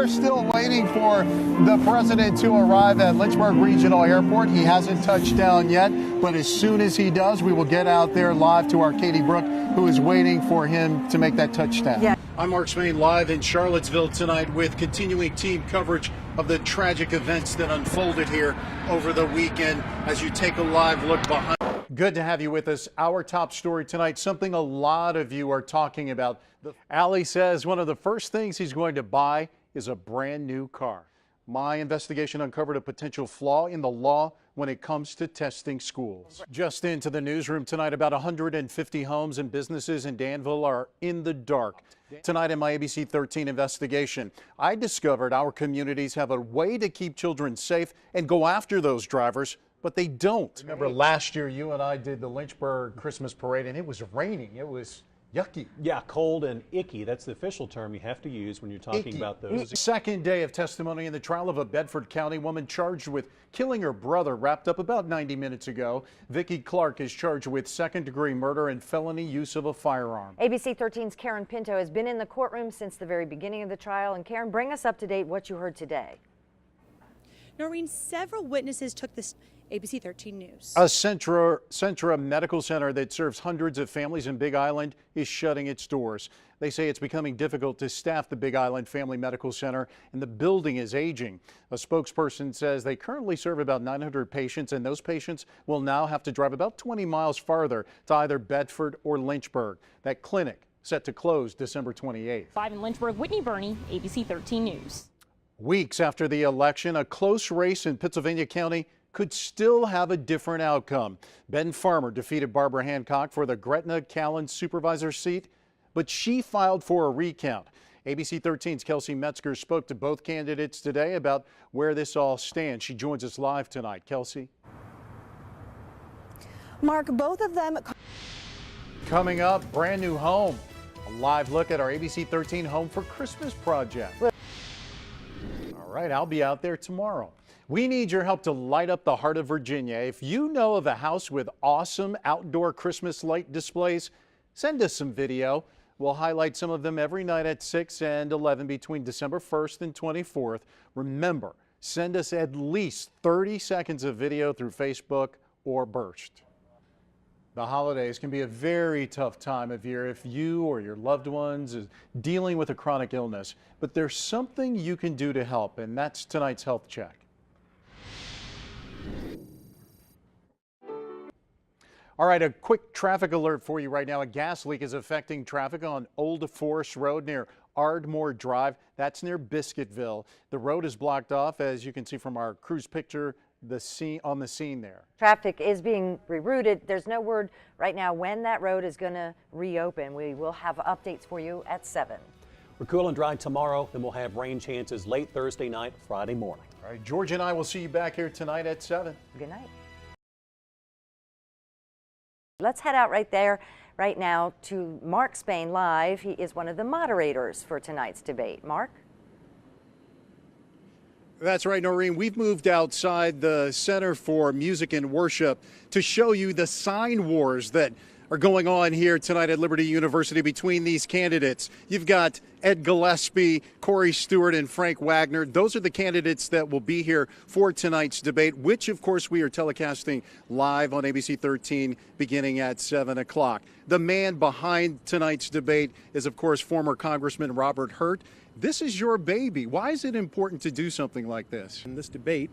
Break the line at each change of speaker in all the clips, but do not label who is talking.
We're still waiting for the president to arrive at Lynchburg Regional Airport. He hasn't touched down yet, but as soon as he does, we will get out there live to our Katie Brooke, who is waiting for him to make that touchdown.
Yeah.
I'm Mark Spain, live in Charlottesville tonight with continuing team coverage of the tragic events that unfolded here over the weekend as you take a live look behind. Good to have you with us. Our top story tonight, something a lot of you are talking about. Ali says one of the first things he's going to buy is a brand new car. My investigation uncovered a potential flaw in the law when it comes to testing schools. Just into the newsroom tonight, about 150 homes and businesses in Danville are in the dark. Tonight in my ABC 13 investigation, I discovered our communities have a way to keep children safe and go after those drivers, but they don't. Remember last year you and I did the Lynchburg Christmas parade and it was raining. It was yucky.
Yeah, cold and icky. That's the official term you have to use when you're talking about those.
Second day of testimony in the trial of a Bedford County woman charged with killing her brother wrapped up about 90 minutes ago. Vicki Clark is charged with second-degree murder and felony use of a firearm.
ABC 13's Karen Pinto has been in the courtroom since the very beginning of the trial. And Karen, bring us up to date what you heard today.
Noreen, several witnesses took this. ABC 13 News.
A Centra medical center that serves hundreds of families in Big Island is shutting its doors. They say it's becoming difficult to staff the Big Island Family Medical Center and the building is aging. A spokesperson says they currently serve about 900 patients and those patients will now have to drive about 20 miles farther to either Bedford or Lynchburg. That clinic set to close December 28th.
Live in Lynchburg, Whitney Burney, ABC 13 News. Weeks
after the election, a close race in Pittsylvania County could still have a different outcome. Ben Farmer defeated Barbara Hancock for the Gretna-Callan supervisor seat, but she filed for a recount. ABC 13's Kelsey Metzger spoke to both candidates today about where this all stands. She joins us live tonight. Kelsey.
Mark, both of them.
Coming up, brand new home. A live look at our ABC 13 Home for Christmas project. All right, I'll be out there tomorrow. We need your help to light up the heart of Virginia. If you know of a house with awesome outdoor Christmas light displays, send us some video. We'll highlight some of them every night at 6 and 11 between December 1st and 24th. Remember, send us at least 30 seconds of video through Facebook or Burst. The holidays can be a very tough time of year if you or your loved ones is dealing with a chronic illness. But there's something you can do to help, and that's tonight's health check. All right, a quick traffic alert for you right now. A gas leak is affecting traffic on Old Forest Road near Ardmore Drive. That's near Biscuitville. The road is blocked off, as you can see from our cruise picture, on the scene there.
Traffic is being rerouted. There's no word right now when that road is going to reopen. We will have updates for you at 7.
We're cool and dry tomorrow, then we'll have rain chances late Thursday night, Friday morning.
All right, George and I will see you back here tonight at 7.
Good night. Let's head out right now to Mark Spain live. He is one of the moderators for tonight's debate. Mark?
That's right, Noreen. We've moved outside the Center for Music and Worship to show you the sign wars that are going on here tonight at Liberty University between these candidates. You've got Ed Gillespie, Corey Stewart, and Frank Wagner. Those are the candidates that will be here for tonight's debate, which, of course, we are telecasting live on ABC 13 beginning at 7 o'clock. The man behind tonight's debate is, of course, former Congressman Robert Hurt. This is your baby. Why is it important to do something like this?
And this debate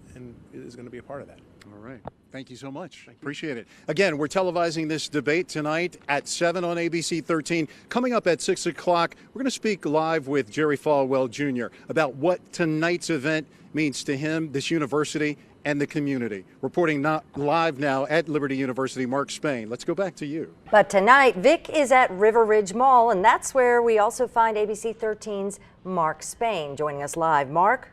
is going to be a part of that.
All right. Thank you so much. Appreciate it. Again, we're televising this debate tonight at 7 on ABC 13. Coming up at 6 o'clock, we're going to speak live with Jerry Falwell Jr. about what tonight's event means to him, this university, and the community. Reporting not live now at Liberty University, Mark Spain. Let's go back to you.
But tonight, Vic is at River Ridge Mall, and that's where we also find ABC 13's Mark Spain joining us live. Mark?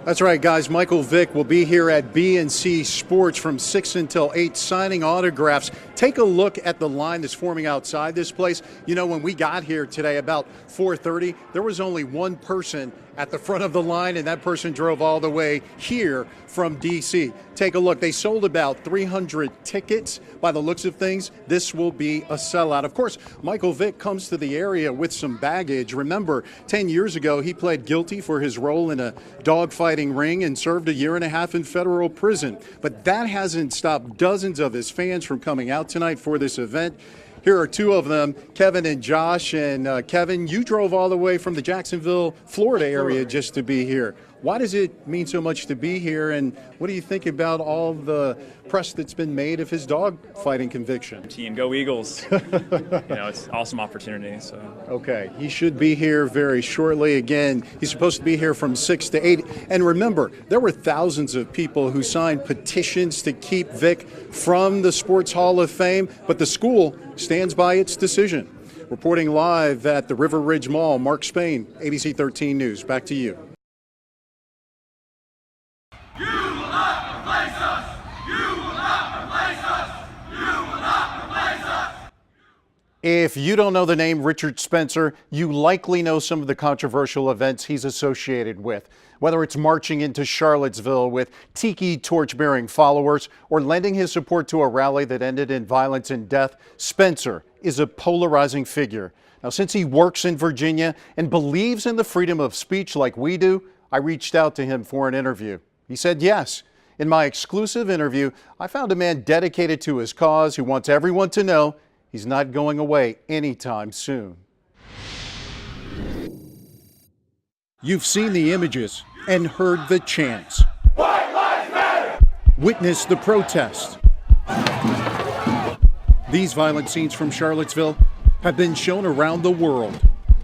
That's right, guys. Michael Vick will be here at B&C Sports from 6 until 8 signing autographs. Take a look at the line that's forming outside this place. You know, when we got here today about 4:30, there was only one person at the front of the line, and that person drove all the way here from D.C. Take a look. They sold about 300 tickets. By the looks of things, this will be a sellout. Of course, Michael Vick comes to the area with some baggage. Remember, 10 years ago, he pled guilty for his role in a dogfighting ring and served a year and a half in federal prison. But that hasn't stopped dozens of his fans from coming out tonight for this event. Here are two of them, Kevin and Josh. And Kevin, you drove all the way from the Jacksonville, Florida area just to be here. Why does it mean so much to be here, and what do you think about all the press that's been made of his dog fighting conviction?
Team, go Eagles. It's an awesome opportunity. So.
Okay, he should be here very shortly. Again, he's supposed to be here from 6 to 8. And remember, there were thousands of people who signed petitions to keep Vick from the Sports Hall of Fame, but the school stands by its decision. Reporting live at the River Ridge Mall, Mark Spain, ABC 13 News. Back to you. If you don't know the name Richard Spencer, you likely know some of the controversial events he's associated with. Whether it's marching into Charlottesville with tiki torch-bearing followers or lending his support to a rally that ended in violence and death, Spencer is a polarizing figure. Now, since he works in Virginia and believes in the freedom of speech like we do, I reached out to him for an interview. He said yes. In my exclusive interview, I found a man dedicated to his cause who wants everyone to know he's not going away anytime soon. You've seen the images and heard the chants. White Lives Matter! Witnessed the protest. These violent scenes from Charlottesville have been shown around the world.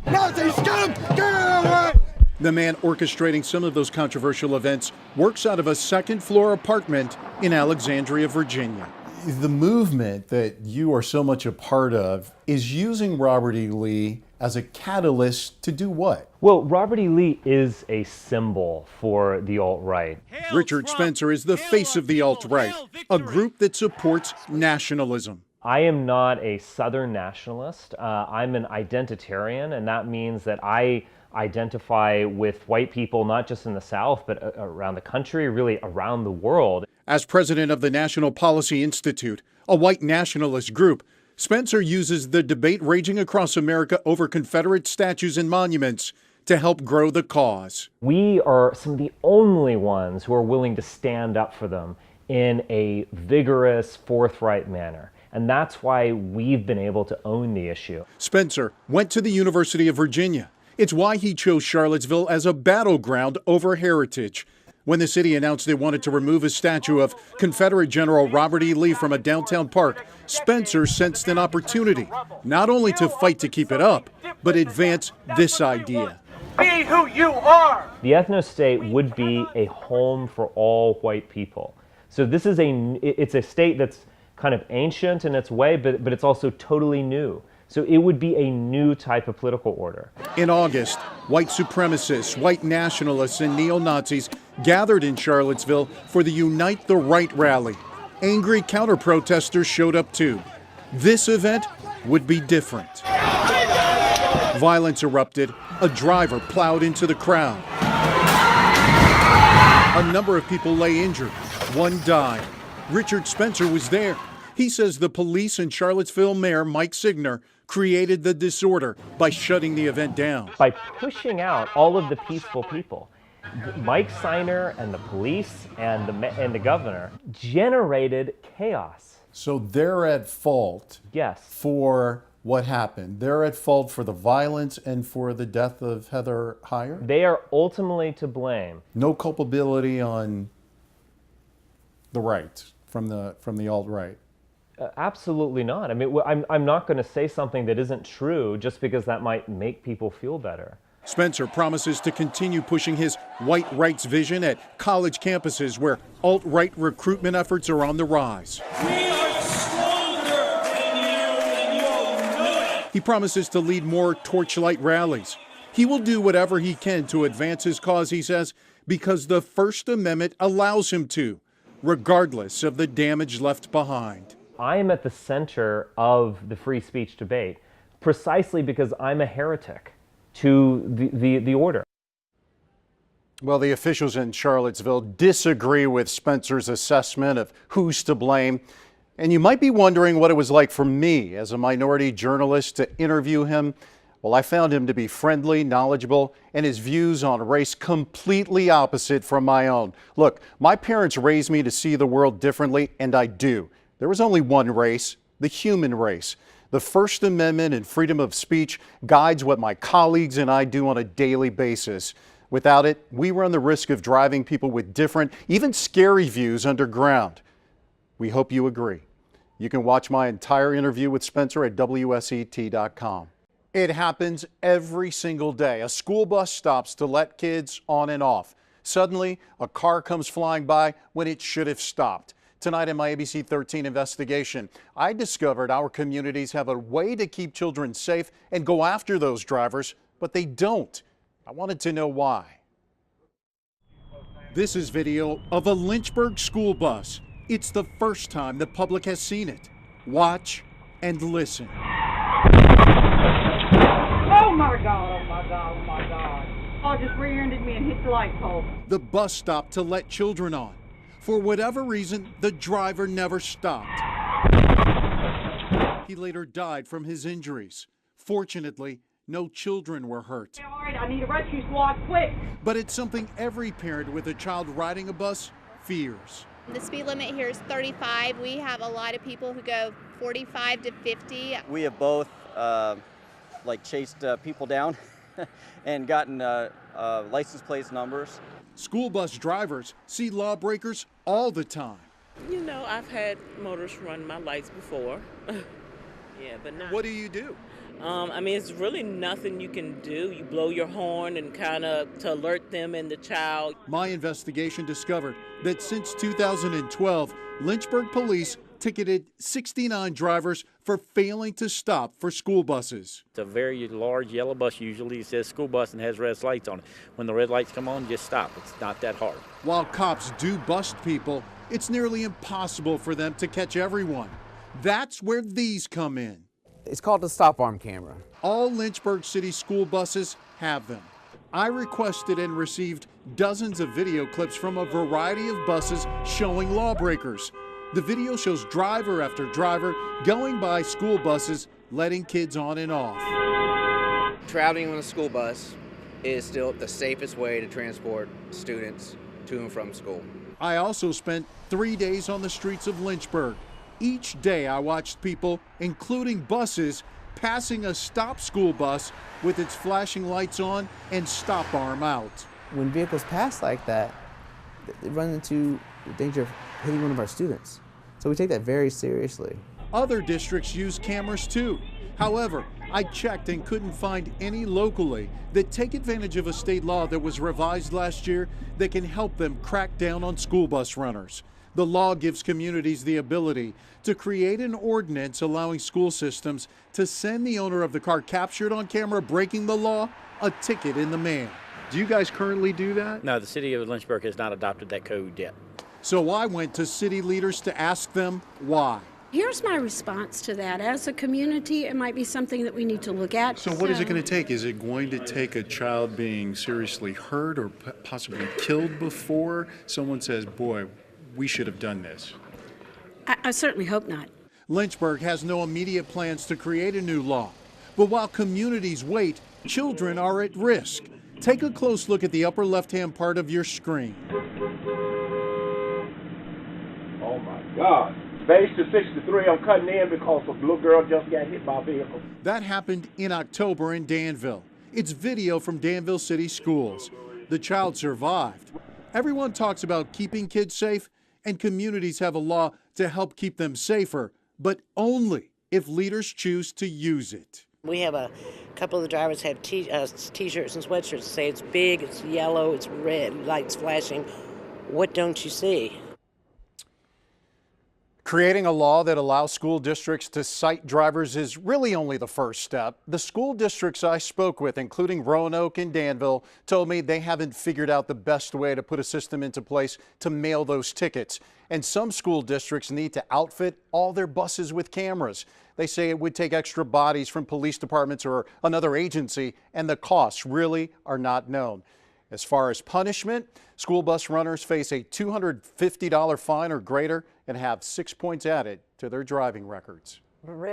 Nazi scum! Get away! The man orchestrating some of those controversial events works out of a second-floor apartment in Alexandria, Virginia. The movement that you are so much a part of is using Robert E. Lee as a catalyst to do what?
Well, Robert E. Lee is a symbol for the alt-right.
Richard Spencer is the face of the alt-right, a group that supports nationalism.
I am not a Southern nationalist. I'm an identitarian, and that means that I identify with white people, not just in the South, but around the country, really around the world.
As president of the National Policy Institute, a white nationalist group, Spencer uses the debate raging across America over Confederate statues and monuments to help grow the cause.
We are some of the only ones who are willing to stand up for them in a vigorous, forthright manner. And that's why we've been able to own the issue.
Spencer went to the University of Virginia. It's why he chose Charlottesville as a battleground over heritage. When the city announced it wanted to remove a statue of Confederate General Robert E. Lee from a downtown park, Spencer sensed an opportunity, not only to fight to keep it up, but advance this idea.
Be who you are!
The ethno-state would be a home for all white people. So this is it's a state that's kind of ancient in its way, but it's also totally new. So it would be a new type of political order.
In August, white supremacists, white nationalists, and neo-Nazis gathered in Charlottesville for the Unite the Right rally. Angry counter-protesters showed up too. This event would be different. Violence erupted. A driver plowed into the crowd. A number of people lay injured. One died. Richard Spencer was there. He says the police and Charlottesville Mayor Mike Signer created the disorder by shutting the event down.
By pushing out all of the peaceful people, Mike Signer and the police and the governor generated chaos.
So they're at fault.
Yes.
For what happened. They're at fault for the violence and for the death of Heather Heyer?
They are ultimately to blame.
No culpability on the right, from the alt-right.
Absolutely not. I mean, I'm not going to say something that isn't true just because that might make people feel better.
Spencer promises to continue pushing his white rights vision at college campuses where alt-right recruitment efforts are on the rise.
We are stronger than you, and you'll know it.
He promises to lead more torchlight rallies. He will do whatever he can to advance his cause, he says, because the First Amendment allows him to, regardless of the damage left behind.
I am at the center of the free speech debate precisely because I'm a heretic to the order.
Well, the officials in Charlottesville disagree with Spencer's assessment of who's to blame. And you might be wondering what it was like for me as a minority journalist to interview him. Well, I found him to be friendly, knowledgeable, and his views on race completely opposite from my own. Look, my parents raised me to see the world differently, and I do. There was only one race, the human race. The First Amendment and freedom of speech guides what my colleagues and I do on a daily basis. Without it, we run the risk of driving people with different, even scary views underground. We hope you agree. You can watch my entire interview with Spencer at WSET.com. It happens every single day. A school bus stops to let kids on and off. Suddenly, a car comes flying by when it should have stopped. Tonight in my ABC 13 investigation, I discovered our communities have a way to keep children safe and go after those drivers, but they don't. I wanted to know why. This is video of a Lynchburg school bus. It's the first time the public has seen it. Watch and listen.
Oh my God, oh my God, oh my God. Oh, just rear-ended me and hit the light pole.
The bus stopped to let children on. For whatever reason, the driver never stopped. He later died from his injuries. Fortunately, no children were hurt.
All right, I need a rescue squad, quick.
But it's something every parent with a child riding a bus fears.
The speed limit here is 35. We have a lot of people who go 45 to 50.
We have both chased people down and gotten license plates numbers.
School bus drivers see lawbreakers all the time.
You know, I've had motorists run my lights before. Yeah, but not.
What do you do?
I mean, it's really nothing you can do. You blow your horn and kind of to alert them and the child.
My investigation discovered that since 2012, Lynchburg police ticketed 69 drivers for failing to stop for school buses.
It's a very large yellow bus, usually it says school bus and has red lights on it. When the red lights come on, just stop. It's not that hard.
While cops do bust people, it's nearly impossible for them to catch everyone. That's where these come in.
It's called the stop arm camera.
All Lynchburg City school buses have them. I requested and received dozens of video clips from a variety of buses showing lawbreakers. The video shows driver after driver going by school buses, letting kids on and off.
Traveling on a school bus is still the safest way to transport students to and from school.
I also spent 3 days on the streets of Lynchburg. Each day I watched people, including buses, passing a stop school bus with its flashing lights on and stop arm out.
When vehicles pass like that, they run into the danger of hitting one of our students. So we take that very seriously.
Other districts use cameras too. However, I checked and couldn't find any locally that take advantage of a state law that was revised last year that can help them crack down on school bus runners. The law gives communities the ability to create an ordinance allowing school systems to send the owner of the car captured on camera breaking the law a ticket in the mail. Do you guys currently do that?
No, the city of Lynchburg has not adopted that code yet.
So I went to city leaders to ask them why.
Here's my response to that. As a community, it might be something that we need to look at.
So what is it going to take? Is it going to take a child being seriously hurt or possibly killed before someone says, boy, we should have done this?
I certainly hope not.
Lynchburg has no immediate plans to create a new law. But while communities wait, children are at risk. Take a close look at the upper left-hand part of your screen.
Oh my God. Base to 63, I'm cutting in because a little girl just got hit by a vehicle.
That happened in October in Danville. It's video from Danville City Schools. The child survived. Everyone talks about keeping kids safe, and communities have a law to help keep them safer, but only if leaders choose to use it.
We have a couple of the drivers have T-shirts and sweatshirts that say it's big, it's yellow, it's red, lights flashing. What don't you see?
Creating a law that allows school districts to cite drivers is really only the first step. The school districts I spoke with, including Roanoke and Danville, told me they haven't figured out the best way to put a system into place to mail those tickets. And some school districts need to outfit all their buses with cameras. They say it would take extra bodies from police departments or another agency, and the costs really are not known. As far as punishment, school bus runners face a $250 fine or greater and have 6 points added to their driving records.
Really?